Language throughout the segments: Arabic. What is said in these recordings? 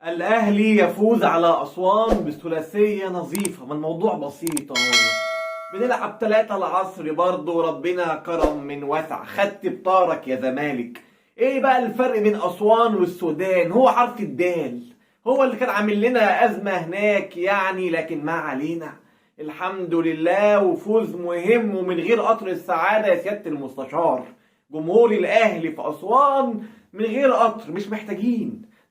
الأهلي يفوز على أسوان بثلاثية نظيفة. ما الموضوع بسيط اهو. بنلعب 3 العصر برضه، ربنا كرم من وسع، خدت بطارك يا زمالك. ايه بقى الفرق بين أسوان والسودان؟ هو حرف الدال، هو اللي كان عامل لنا أزمة هناك يعني، لكن ما علينا. الحمد لله، وفوز مهم ومن غير قطر السعادة يا سيادة المستشار. جمهور الأهلي في أسوان من غير قطر،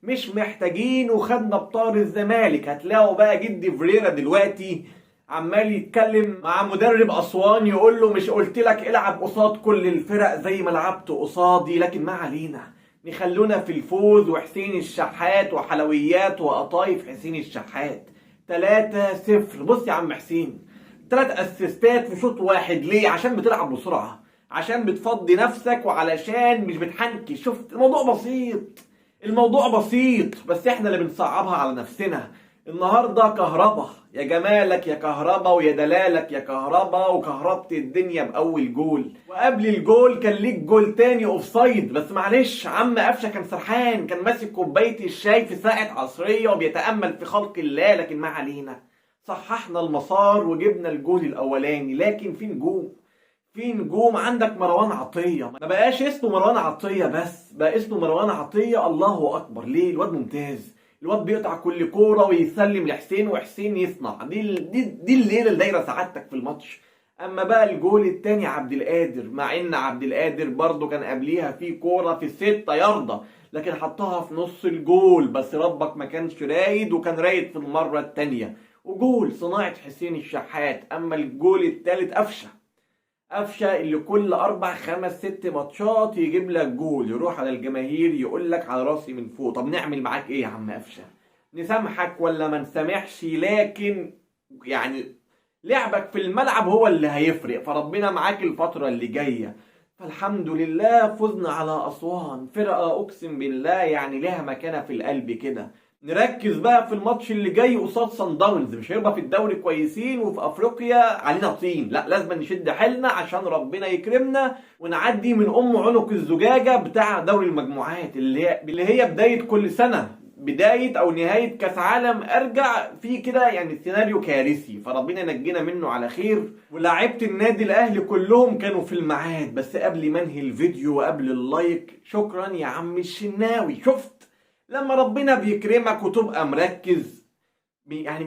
مش محتاجين وخدنا بطار الزمالك. هتلاقوا بقى جدي فريرا دلوقتي عمال يتكلم مع مدرب أسوان يقول له مش قلت لك العب قصاد كل الفرق زي ما لعبت قصادي؟ لكن ما علينا، نخلونا في الفوز وحسين الشحات وحلويات وقطايف حسين الشحات. 3-0. بص يا عم حسين، 3 اسيستات في شوط واحد. ليه؟ عشان بتلعب بسرعة، عشان بتفضي نفسك، وعلشان مش بتحنكي. شفت؟ الموضوع بسيط، بس احنا اللي بنصعبها على نفسنا. النهارده كهربا يا جمالك يا كهربا ويا دلالك يا كهربا، وكهربت الدنيا باول جول. وقبل الجول كان ليك جول تاني اوفسايد، بس معلش عم قفشه كان سرحان، كان ماسك كوبايه الشاي في ساعه عصريه وبيتامل في خلق الله. لكن ما علينا، صححنا المسار وجبنا الجول الاولاني. لكن في نجوم عندك. مروان عطية ما بقاش اسمه مروان عطية بس، بقى اسمه مروان عطية. الله أكبر. ليه؟ الواد ممتاز، الواد بيقطع كل كورة ويسلم لحسين وحسين يصنع. دي الليلة اللي دايرة سعادتك في الماتش. أما بقى الجول التاني عبد القادر، مع إن عبد القادر برضه كان قبليها في كورة في 6 ياردة، لكن حطها في نص الجول. بس ربك ما كانش رايد، وكان رايد في المرة التانية. وجول صناعة حسين الشحات. أما الجول التالت قفشه اللي كل 4 5 6 ماتشات يجيب لك جول، يروح على الجماهير يقول لك على راسي من فوق. طب نعمل معاك ايه يا عم قفشه؟ نسامحك ولا ما نسامحش؟ لكن يعني لعبك في الملعب هو اللي هيفرق، فربنا معاك الفتره اللي جايه. فالحمد لله فزنا على اسوان، فرقه اقسم بالله يعني لها مكانه في القلب كده. نركز بقى في الماتش اللي جاي قصاد صن داونز. مش هيبقى في الدوري كويسين وفي افريقيا علينا طين، لا، لازم نشد حيلنا عشان ربنا يكرمنا ونعدي من عنق الزجاجه بتاع دوري المجموعات، اللي هي بدايه كل سنه، بدايه او نهايه كاس عالم ارجع في كده يعني سيناريو كارثي. فربنا ينجينا منه على خير. ولاعيبه النادي الاهلي كلهم كانوا في الميعاد. بس قبل ما انهي الفيديو وقبل اللايك، شكرا يا عم الشناوي. شفت لما ربنا بيكرمك وتبقى مركز؟ يعني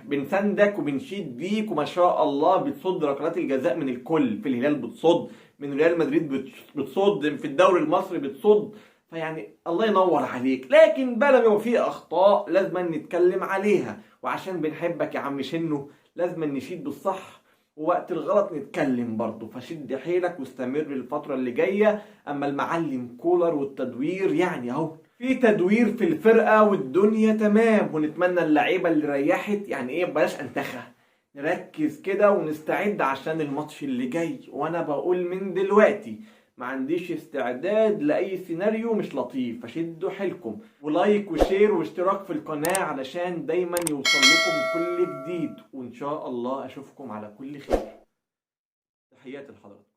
بنسندك وبنشيد بيك، وما شاء الله بتصد ركلات الجزاء من الكل. في الهلال بتصد، من ريال مدريد بتصد، في الدوري المصري بتصد. فيعني الله ينور عليك. لكن بقى لما يبقى فيه اخطاء لازم نتكلم عليها، وعشان بنحبك يا عم شنو لازم نشيد بالصح، ووقت الغلط نتكلم برضه. فشد حيلك واستمر الفترة اللي جاية. اما المعلم كولر والتدوير، يعني اهو في تدوير في الفرقة والدنيا تمام. ونتمنى اللعيبة اللي ريحت يعني ايه بلاش انتخى، نركز كده ونستعد عشان الماتش اللي جاي. وانا بقول من دلوقتي ما عنديش استعداد لأي سيناريو مش لطيف. فشدوا حيلكم، ولايك وشير واشتراك في القناة علشان دايما يوصل لكم كل جديد. وإن شاء الله أشوفكم على كل خير. تحياتي لحضرتك.